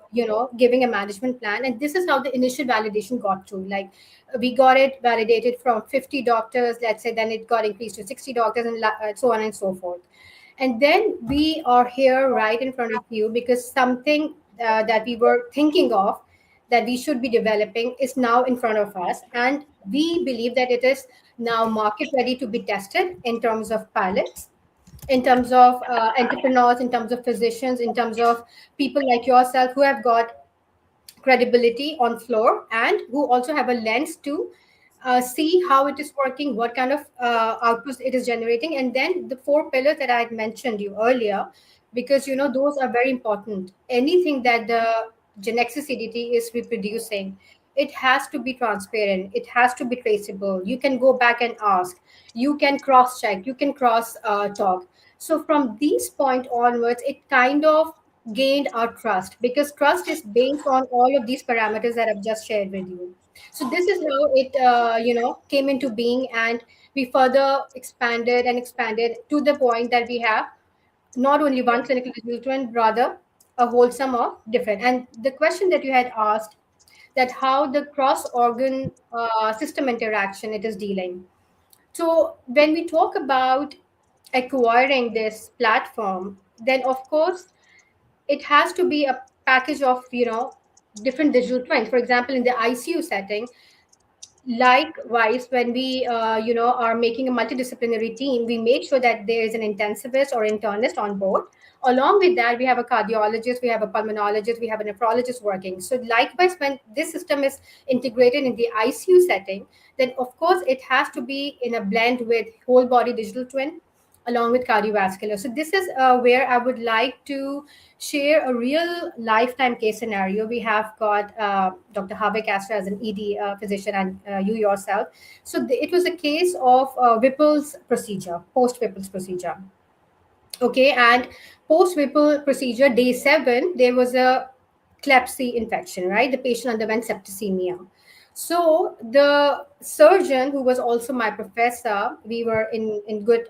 giving a management plan. And this is how the initial validation got through. Like, we got it validated from 50 doctors, let's say, then it got increased to 60 doctors, and so on and so forth. And then we are here right in front of you because something that we were thinking of, that we should be developing, is now in front of us, and we believe that it is now market ready to be tested in terms of pilots, in terms of entrepreneurs, in terms of physicians, in terms of people like yourself who have got credibility on floor and who also have a lens to see how it is working, what kind of outputs it is generating. And then the four pillars that I had mentioned you earlier, because those are very important. Anything that the Genexus CDT is reproducing, it has to be transparent, it has to be traceable. You can go back and ask, you can cross check, you can cross talk. So from this point onwards, it kind of gained our trust, because trust is based on all of these parameters that I've just shared with you. So this is how it came into being, and we further expanded and expanded to the point that we have not only one clinical digital twin, rather a whole sum of different. And the question that you had asked, that how the cross organ system interaction it is dealing. So when we talk about acquiring this platform, then of course it has to be a package of different digital twins. For example, in the ICU setting, likewise, when we are making a multidisciplinary team, we make sure that there is an intensivist or internist on board. Along with that, we have a cardiologist, we have a pulmonologist, we have a nephrologist working. So likewise, when this system is integrated in the ICU setting, then of course it has to be in a blend with whole body digital twin along with cardiovascular. So this is where I would like to share a real lifetime case scenario. We have got Dr. Harvey Castro as an ED physician, and you yourself. So it was a case of Whipple's procedure, post Whipple's procedure. Okay, and post Whipple procedure, day 7, there was a clepsy infection, right? The patient underwent septicemia. So the surgeon, who was also my professor, we were in good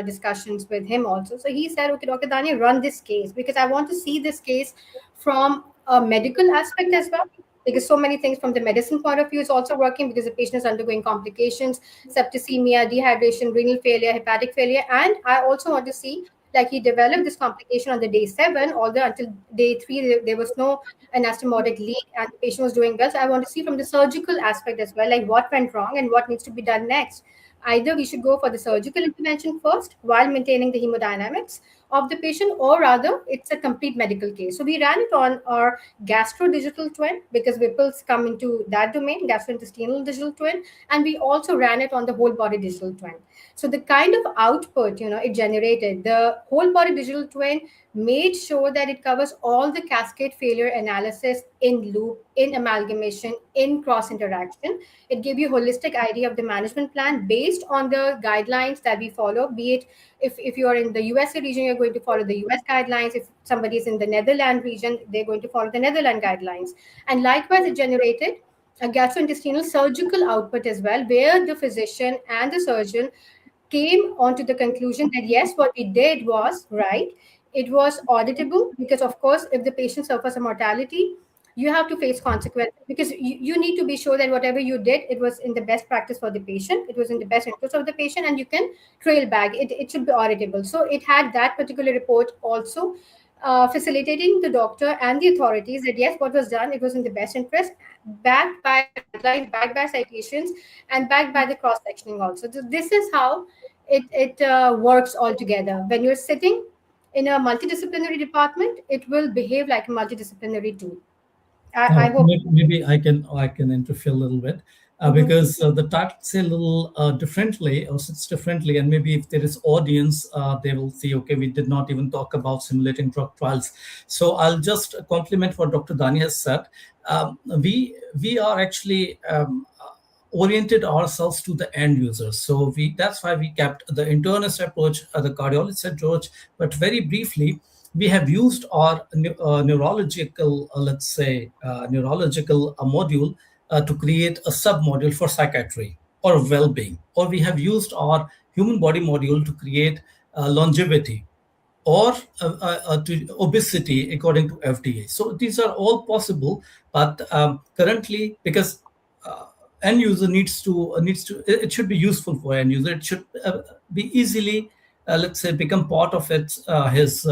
discussions with him also. So he said, "Okay, Dr. Dani, run this case because I want to see this case from a medical aspect as well." Because so many things from the medicine point of view is also working, because the patient is undergoing complications, septicemia, dehydration, renal failure, hepatic failure, and I also want to see, like, he developed this complication on the day 7, although until day 3 there was no anastomotic leak and the patient was doing well. So I want to see from the surgical aspect as well, like what went wrong and what needs to be done next. Either we should go for the surgical intervention first while maintaining the hemodynamics of the patient, or rather it's a complete medical case. So we ran it on our gastro digital twin, because Whipples come into that domain, gastrointestinal digital twin, and we also ran it on the whole body digital twin. So the kind of output it generated, the whole body digital twin made sure that it covers all the cascade failure analysis in loop, in amalgamation, in cross interaction. It gave you a holistic idea of the management plan based on the guidelines that we follow. Be it, if you are in the USA region, you're going to follow the US guidelines. If somebody is in the Netherlands region, they're going to follow the Netherlands guidelines. And likewise, it generated a gastrointestinal surgical output as well, where the physician and the surgeon came onto the conclusion that yes, what we did was right. It was auditable, because of course, if the patient suffers a mortality, you have to face consequences, because you need to be sure that whatever you did, it was in the best practice for the patient, it was in the best interest of the patient, and you can trail back. It should be auditable. So it had that particular report also, facilitating the doctor and the authorities that yes, what was done, it was in the best interest, backed by guidelines, backed by citations, and backed by the cross sectioning also. So this is how it works all together. When you're sitting in a multidisciplinary department, it will behave like a multidisciplinary tool. I hope. Maybe I can interfere a little bit, Mhm. because the title say a little differently, or sits differently, and maybe if there is audience, they will see, okay, we did not even talk about simulating drug trials. So I'll just compliment what Dr. Dani has said. We are actually oriented ourselves to the end users. So that's why we kept the internist approach, the cardiologist approach, but very briefly, we have used our neurological, let's say, neurological module to create a sub module for psychiatry or well-being, or we have used our human body module to create longevity, or to obesity according to FDA. So these are all possible, but currently, because uh, end user needs to it should be useful for end user. It should be easily, let's say, become part of his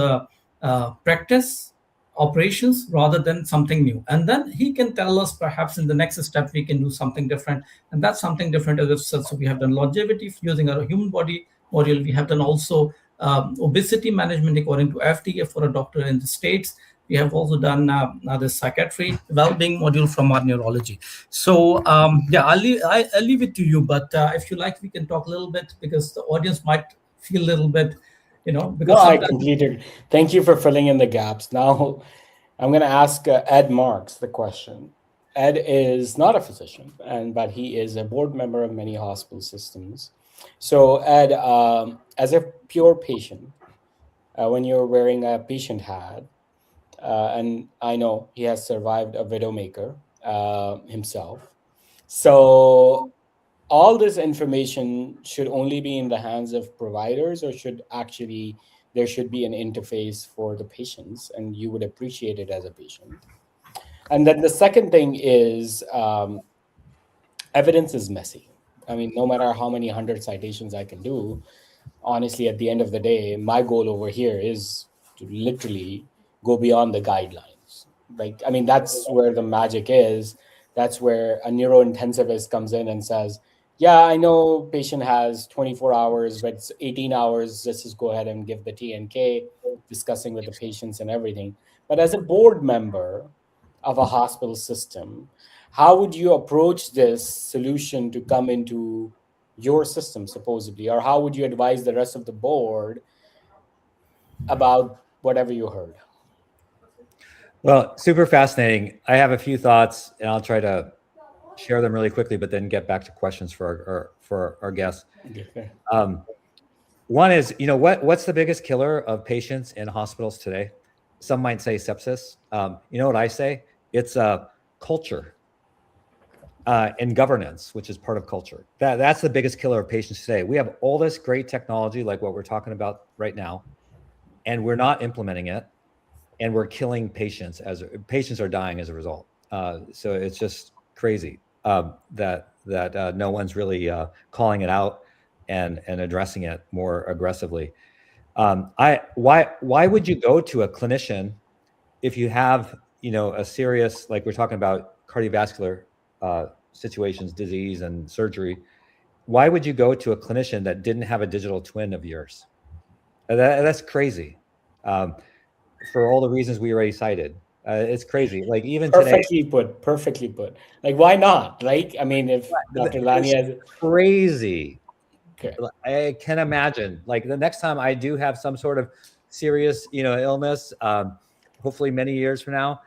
practice operations rather than something new. And then he can tell us perhaps in the next step we can do something different. And that's something different. As I've said, so we have done longevity using our human body module. We have done also obesity management according to FDA for a doctor in the States. We have also done the psychiatry well-being module from our neurology. So yeah, I'll leave it to you. But if you like, we can talk a little bit, because the audience might feel a little bit, No, because I sometimes. completed. Thank you for filling in the gaps. Now, I'm going to ask Ed Marks the question. Ed is not a physician, but he is a board member of many hospital systems. So, Ed, as a pure patient, when you're wearing a patient hat, and I know he has survived a widowmaker himself. So, all this information should only be in the hands of providers, or should actually there should be an interface for the patients, and you would appreciate it as a patient. And then the second thing is evidence is messy. I mean, no matter how many hundred citations I can do, honestly, at the end of the day, my goal over here is to literally go beyond the guidelines. Like, I mean, that's where the magic is. That's where a neurointensivist comes in and says, yeah, I know patient has 24 hours, but it's 18 hours. Let's just go ahead and give the TNK, discussing with the patients and everything. But as a board member of a hospital system, how would you approach this solution to come into your system, supposedly? Or how would you advise the rest of the board about whatever you heard? Well, super fascinating. I have a few thoughts, and I'll try to share them really quickly, but then get back to questions for our guests. Okay. One is, what's the biggest killer of patients in hospitals today? Some might say sepsis. You know what I say? It's culture and governance, which is part of culture. That's the biggest killer of patients today. We have all this great technology, like what we're talking about right now, and we're not implementing it, and we're killing patients as patients are dying as a result. So it's just crazy that no one's really calling it out and addressing it more aggressively. Why would you go to a clinician if you have a serious, like we're talking about cardiovascular situations, disease and surgery? Why would you go to a clinician that didn't have a digital twin of yours? That's crazy. For all the reasons we already cited. It's crazy. Like even today, Perfectly put. Like, why not? Like, I mean, if Dr. Lani it's has crazy. okay. I can imagine. Like the next time I do have some sort of serious, illness, hopefully many years from now,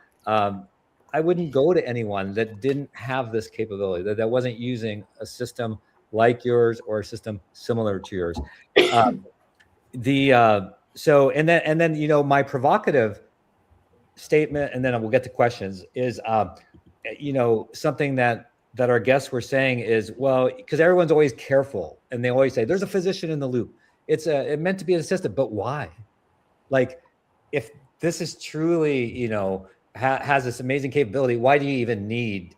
I wouldn't go to anyone that didn't have this capability, that wasn't using a system like yours or a system similar to yours. So and then my provocative statement, and then we'll get to questions, is something that our guests were saying is, well, because everyone's always careful and they always say there's a physician in the loop. It meant to be an assistant, but why? Like, if this is truly has this amazing capability, why do you even need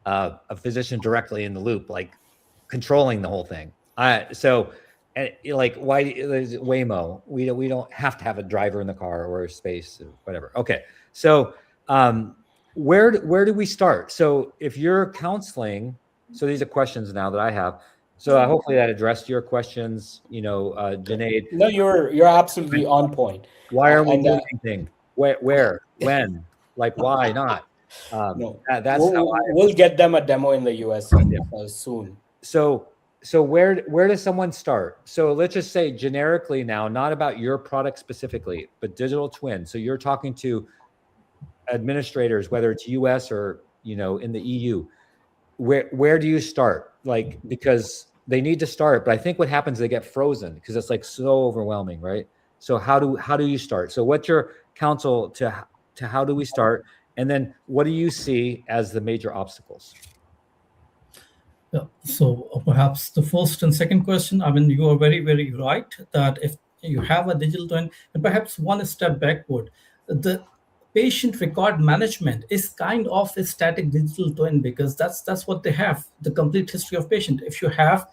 a physician directly in the loop, like controlling the whole thing? And like, why there's Waymo? We don't have to have a driver in the car or a space or whatever. Okay, so where do we start? So if you're counseling, so these are questions now that I have. So hopefully that addressed your questions, Junaid. No, you're absolutely on point. Why are we And doing anything? Where, when, like, why not? no, That's how we'll get them a demo in the US soon. So where does someone start? So let's just say generically now, not about your product specifically, but digital twin. So you're talking to administrators, whether it's US or in the EU. Where do you start? Like, because they need to start, but I think what happens, they get frozen because it's like so overwhelming, right? So how do you start? So what's your counsel to how do we start? And then what do you see as the major obstacles? Yeah. So perhaps the first and second question, I mean, you are very, very right that if you have a digital twin, and perhaps one step backward, the patient record management is kind of a static digital twin, because that's what they have, the complete history of patient. If you have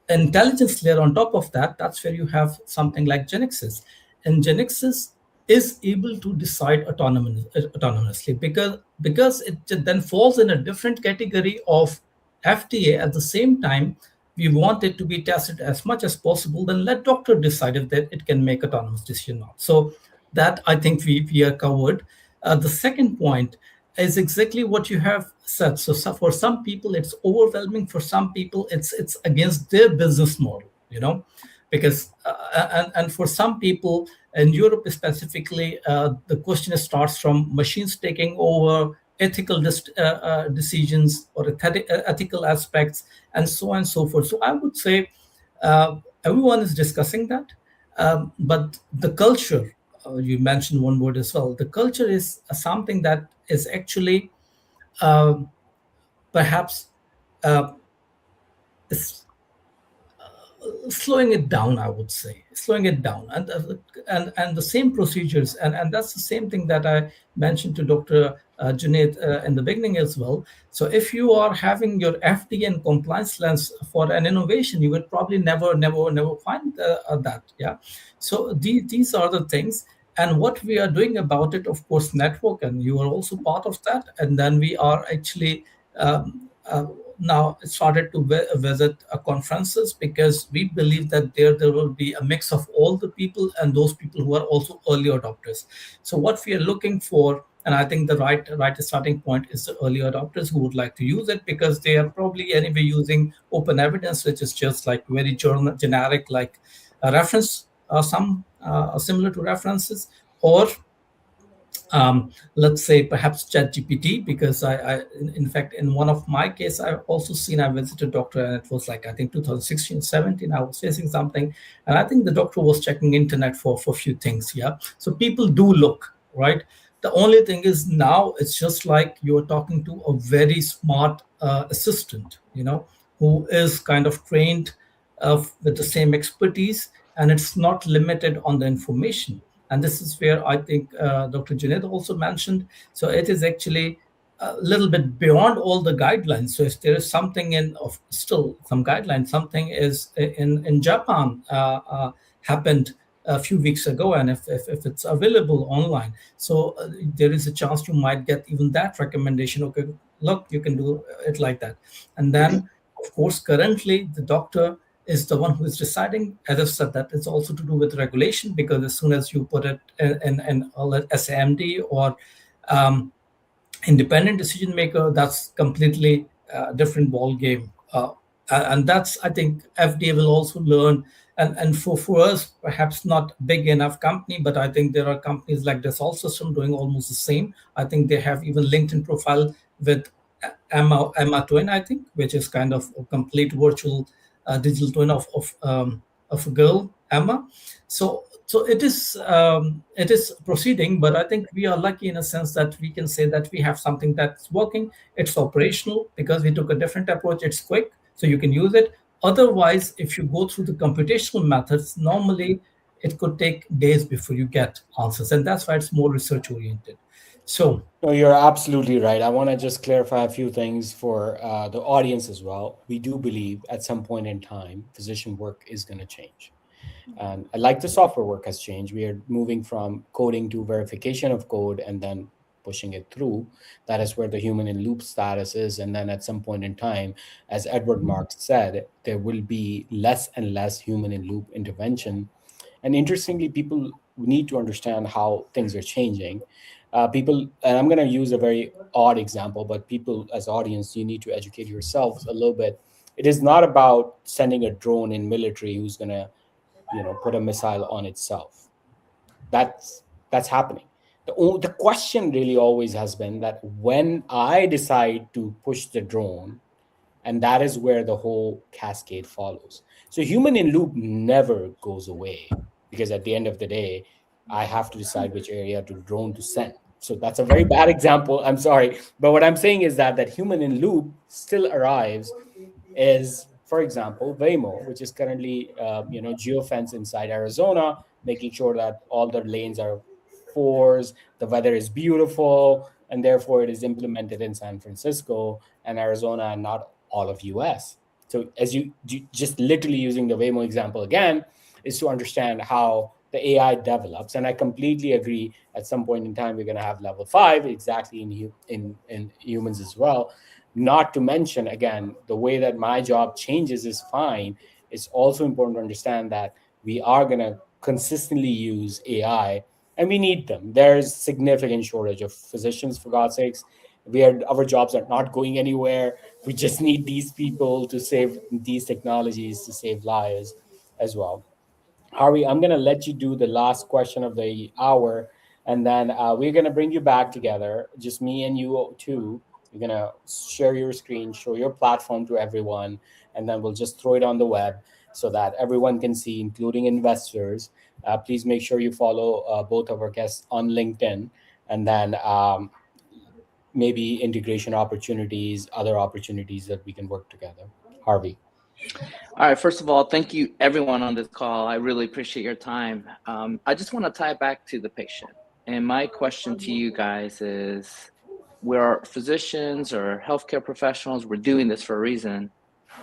an intelligence layer on top of that, that's where you have something like Genexus. And Genexus is able to decide autonomously, because it then falls in a different category of FDA. At the same time, we want it to be tested as much as possible. Then let doctor decide if that it can make autonomous decision or not. So that, I think, we are covered. The second point is exactly what you have said. So for some people it's overwhelming. For some people it's against their business model. Because and for some people in Europe specifically, the question starts from machines taking over ethical decisions or ethical aspects, and so on and so forth. So I would say everyone is discussing that, but the culture, you mentioned one word as well. The culture is something that is actually perhaps is slowing it down, I would say, slowing it down, and the same procedures, and that's the same thing that I mentioned to Dr. Junaid in the beginning as well. So if you are having your FD and compliance lens for an innovation, you will probably never find that. Yeah. So these are the things. And what we are doing about it, of course, network, and you are also part of that. And then we are actually now started to visit conferences, because we believe that there will be a mix of all the people and those people who are also early adopters. So what we are looking for, and I think the right starting point is the early adopters who would like to use it, because they are probably anyway using open evidence, which is just like very generic, like a reference, some similar to references, or let's say perhaps ChatGPT, because in fact, in one of my case, I've also seen, I visited a doctor, and it was like, I think 2016, 17, I was facing something, and I think the doctor was checking internet for a few things. Yeah. So people do look, right? The only thing is now it's just like you're talking to a very smart assistant, who is kind of trained with the same expertise, and it's not limited on the information. And this is where I think Dr. Junaid also mentioned. So it is actually a little bit beyond all the guidelines. So if there is something in of still some guidelines, something is in Japan happened a few weeks ago, and if it's available online, so there is a chance you might get even that recommendation. Okay, look, you can do it like that. And then, of course, currently the doctor is the one who is deciding. As I've said, that it's also to do with regulation, because as soon as you put it in SAMD or um, independent decision maker, that's completely different ball game. And that's, I think, FDA will also learn. And for us, perhaps not big enough company, but I think there are companies like Dassault System doing almost the same. I think they have even LinkedIn profile with Emma Twin, I think, which is kind of a complete virtual digital twin of a girl, Emma. So it is proceeding, but I think we are lucky in a sense that we can say that we have something that's working. It's operational because we took a different approach. It's quick, so you can use it. Otherwise, if you go through the computational methods, normally it could take days before you get answers, and that's why it's more research oriented. So No, you're absolutely right. I want to just clarify a few things for the audience as well. We do believe at some point in time, physician work is going to change. And like the software work has changed, we are moving from coding to verification of code and then pushing it through. That is where the human in loop status is. And then at some point in time, as Edward Marx said, there will be less and less human in loop intervention. And interestingly, people need to understand how things are changing. People, and I'm going to use a very odd example, but people as audience, you need to educate yourselves a little bit. It is not about sending a drone in military who's going to put a missile on itself. That's happening. The question really always has been that when I decide to push the drone, and that is where the whole cascade follows. So human in loop never goes away, because at the end of the day, I have to decide which area to drone to send. So that's a very bad example, I'm sorry, but what I'm saying is that human in loop still arrives. Is, for example, Waymo, which is currently geofence inside Arizona, making sure that all the lanes are fours, the weather is beautiful, and therefore it is implemented in San Francisco and Arizona, and not all of US. So as you just literally using the Waymo example again, is to understand how the AI develops. And I completely agree. At some point in time, we're going to have level 5 exactly in humans as well. Not to mention, again, the way that my job changes is fine. It's also important to understand that we are going to consistently use AI, and we need them. There's significant shortage of physicians, for God's sakes. Our jobs are not going anywhere. We just need these people to save these technologies to save lives as well. Harvey, I'm going to let you do the last question of the hour, and then we're going to bring you back together, just me and you two. You're going to share your screen, show your platform to everyone, and then we'll just throw it on the web so that everyone can see, including investors. Please make sure you follow both of our guests on LinkedIn, and then maybe integration opportunities, other opportunities that we can work together. Harvey. All right, first of all, thank you everyone on this call. I really appreciate your time. I just want to tie it back to the patient. And my question to you guys is, we're physicians or healthcare professionals, we're doing this for a reason.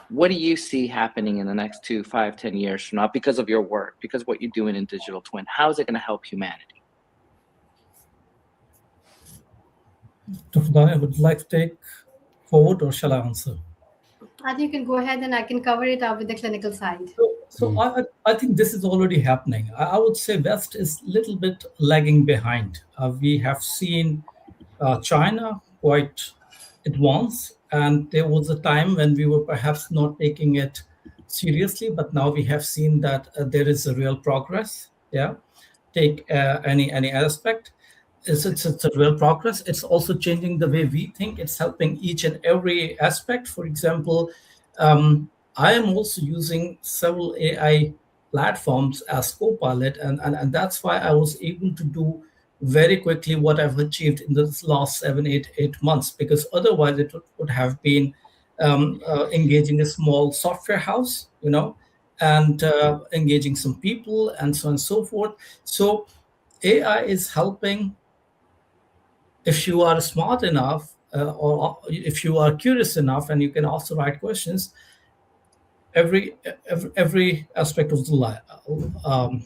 What do you see happening in the next 2, 5, 10 years from now because of your work, because of what you're doing in digital twin? How is it going to help humanity? Dr. Dani, would you like to take forward or shall I answer? I think you can go ahead and I can cover it up with the clinical side. So I think this is already happening. I would say West is a little bit lagging behind. We have seen China quite advanced, and there was a time when we were perhaps not taking it seriously, but now we have seen that there is a real progress. Yeah, take any aspect. It's a real progress. It's also changing the way we think. It's helping each and every aspect. For example, I am also using several AI platforms as co-pilot, and that's why I was able to do very quickly what I've achieved in the last 7, 8 months. Because otherwise, it would have been engaging a small software house, and engaging some people and so on and so forth. So AI is helping if you are smart enough, or if you are curious enough and you can ask the right questions. Every aspect of the life,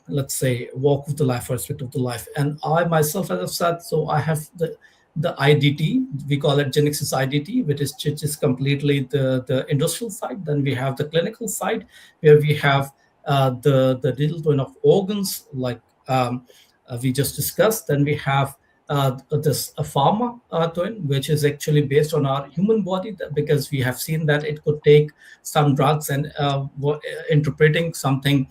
let's say walk of the life or aspect of the life. And I myself, as I've said, so I have the IDT, we call it Genesis IDT, which is completely the industrial side. Then we have the clinical side, where we have the digital twin of organs, like we just discussed. Then we have this a pharma twin, which is actually based on our human body, because we have seen that it could take some drugs and interpreting something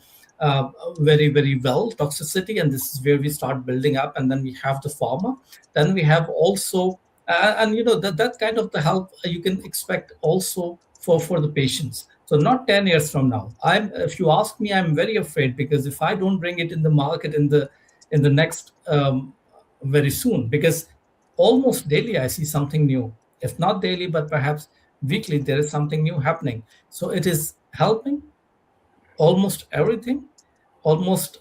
very, very well, toxicity, and this is where we start building up. And then we have the pharma. Then we have also, and that kind of the help you can expect also for the patients. So not 10 years from now. If you ask me, I'm very afraid, because if I don't bring it in the market in the next very soon, because almost daily I see something new. If not daily, but perhaps weekly, there is something new happening. So it is helping almost everything, almost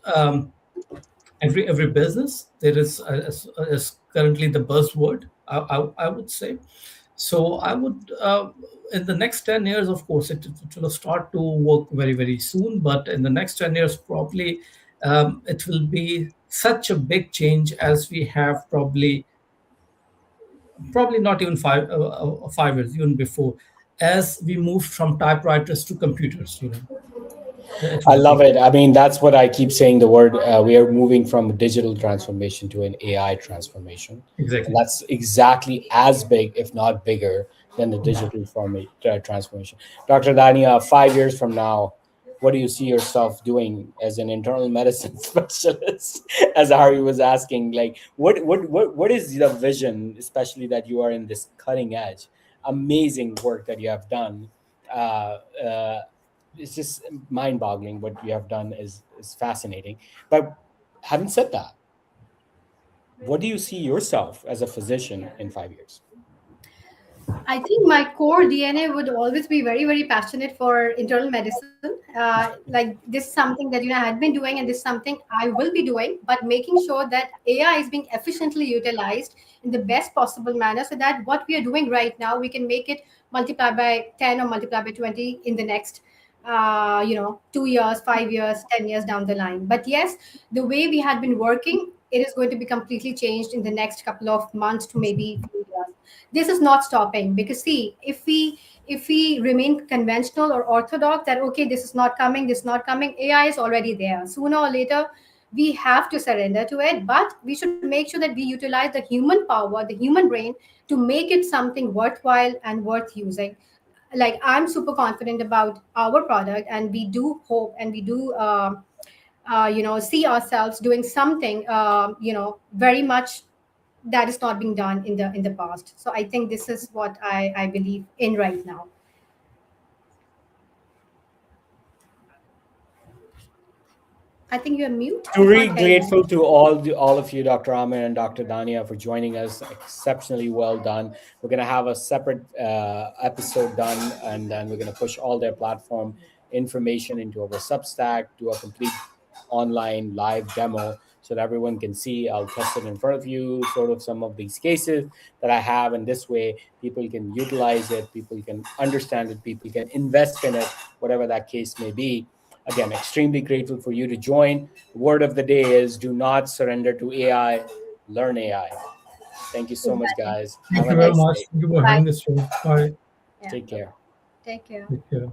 every business. There is currently the buzzword, I would say. So I would, in the next 10 years, of course, it will start to work very, very soon. But in the next 10 years, probably it will be such a big change as we have probably not even 5 years, even before, as we moved from typewriters to computers. It I will love take. it. I mean, that's what I keep saying. The word we are moving from a digital transformation to an AI transformation, and Exactly. that's exactly as big, if not bigger, than the digital transformation. Dr. Dania, 5 years from now, what do you see yourself doing as an internal medicine specialist? As Hari was asking, like, what is the vision, especially that you are in this cutting edge, amazing work that you have done? Uh, uh, it's just mind-boggling. What you have done is fascinating. But having said that, what do you see yourself as a physician in 5 years? I think my core DNA would always be very, very passionate for internal medicine. Like this is something that I had been doing, and this is something I will be doing. But making sure that AI is being efficiently utilized in the best possible manner, so that what we are doing right now, we can make it multiply by 10 or multiply by 20 in the next 2 years, 5 years, 10 years down the line. But yes, the way we had been working, it is going to be completely changed in the next couple of months to maybe few years. This is not stopping, because see, if we remain conventional or orthodox, that okay, this is not coming, this is not coming, AI is already there. Sooner or later, we have to surrender to it, but we should make sure that we utilize the human power, the human brain, to make it something worthwhile and worth using. Like, I'm super confident about our product, and we do hope, and we do see ourselves doing something very much that is not being done in the past. So I think this is what I believe in right now. I think you're mute. Truly Can't hear you. grateful to all of you, Dr. Ahmed and Dr. Dania, for joining us. Exceptionally well done. We're going to have a separate episode done, and then we're going to push all their platform information into our Substack, do a complete online live demo so that everyone can see. I'll test it in front of you, sort of some of these cases that I have, and this way people can utilize it, people can understand it, people can invest in it, whatever that case may be. Again, extremely grateful for you to join. Word of the day is do not surrender to AI, learn AI. Thank you so much, Exactly. guys. Thank Have you a very nice much. day. Thank you for Bye. having this show. Bye. Yeah. Take care. Take care. Take care.